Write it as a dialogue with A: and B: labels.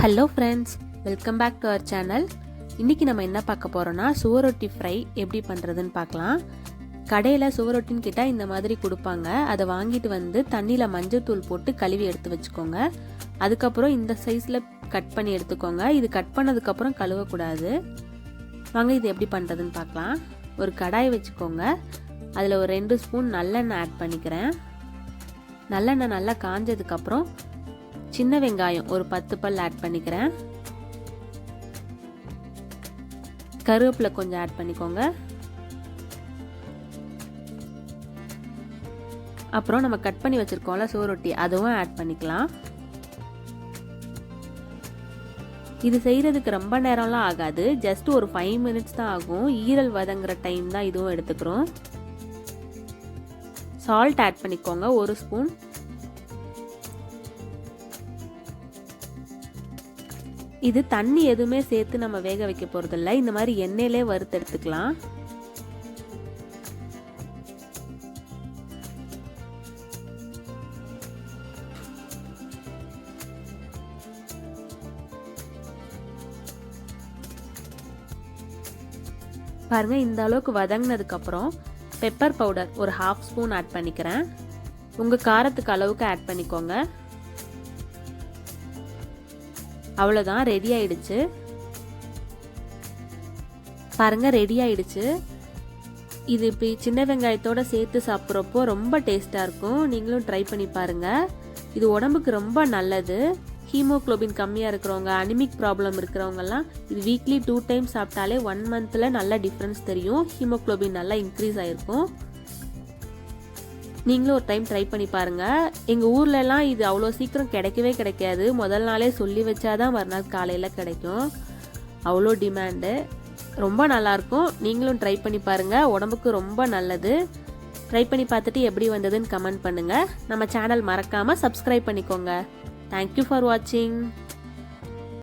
A: Hello friends, welcome back to our channel. இன்றைக்கி நம்ம என்ன பார்க்க போகிறோன்னா சுவரொட்டி ஃப்ரை எப்படி பண்ணுறதுன்னு பார்க்கலாம். கடையில் சுவரொட்டின்னு கேட்டால் இந்த மாதிரி கொடுப்பாங்க. அதை வாங்கிட்டு வந்து தண்ணியில் மஞ்சள்தூள் போட்டு கழுவி எடுத்து வச்சுக்கோங்க. அதுக்கப்புறம் இந்த சைஸில் கட் பண்ணி எடுத்துக்கோங்க. இது கட் பண்ணதுக்கப்புறம் கழுவக்கூடாது. வாங்க இது எப்படி பண்ணுறதுன்னு பார்க்கலாம். ஒரு கடாய் வச்சுக்கோங்க. அதில் ஒரு 2 ஸ்பூன் நல்லெண்ணெய் ஆட் பண்ணிக்கிறேன். நல்லெண்ணெய் நல்லா காஞ்சதுக்கப்புறம் சின்ன வெங்காயம் ஒரு 10 பல் ஆட் பண்ணிக்கிறேன். கருவேப்பிலை கொஞ்சம் ஆட் பண்ணிக்கோங்க. அப்புறம் நம்ம கட் பண்ணி வச்சிருக்கோம்ல சுவரொட்டி, அதுவும் ஆட் பண்ணிக்கலாம். இது செய்யறதுக்கு ரொம்ப நேரம்லாம் ஆகாது, ஜஸ்ட் ஒரு 5 மினிட்ஸ் தான் ஆகும். ஈரல் வதங்குற டைம் தான் இதுவும் எடுத்துக்கிறோம். சால்ட் ஆட் பண்ணிக்கோங்க 1 ஸ்பூன். இது தண்ணி எதுவுமே சேர்த்து நம்ம வேக வைக்க போறதில்ல, இந்த மாதிரி எண்ணெயிலே வறுத்து எடுத்துக்கலாம். பாருங்க, இந்த அளவுக்கு வதங்கினதுக்கு அப்புறம் பெப்பர் பவுடர் ஒரு 1/2 ஸ்பூன் ஆட் பண்ணிக்கிறேன். உங்க காரத்துக்கு அளவுக்கு ஆட் பண்ணிக்கோங்க. அவ்வளோதான், ரெடி ஆயிடுச்சு. பாருங்க, ரெடி ஆயிடுச்சு. இது இப்போ சின்ன வெங்காயத்தோட சேர்த்து சாப்பிட்றப்போ ரொம்ப டேஸ்டாக இருக்கும். நீங்களும் ட்ரை பண்ணி பாருங்க. இது உடம்புக்கு ரொம்ப நல்லது. ஹீமோக்ளோபின் கம்மியாக இருக்கிறவங்க, அனிமிக் ப்ராப்ளம் இருக்கிறவங்கலாம் இது வீக்லி 2 டைம் சாப்பிட்டாலே 1 மந்த்தில் நல்ல டிஃப்ரென்ஸ் தெரியும். ஹீமோக்ளோபின் நல்லா இன்க்ரீஸ் ஆகிருக்கும். நீங்களும் ஒரு டைம் ட்ரை பண்ணி பாருங்கள். எங்கள் ஊர்லலாம் இது அவ்வளோ சீக்கிரம் கிடைக்கவே கிடைக்காது. முதல் நாளே சொல்லி வச்சாதான் மறுநாள் காலையில் கிடைக்கும். அவ்வளோ டிமாண்டு. ரொம்ப நல்லாயிருக்கும். நீங்களும் ட்ரை பண்ணி பாருங்கள். உடம்புக்கு ரொம்ப நல்லது. ட்ரை பண்ணி பார்த்துட்டு எப்படி வந்ததுன்னு கமெண்ட் பண்ணுங்கள். நம்ம சேனல் மறக்காமல் சப்ஸ்கிரைப் பண்ணிக்கோங்க. தேங்க்யூ ஃபார் வாட்சிங்.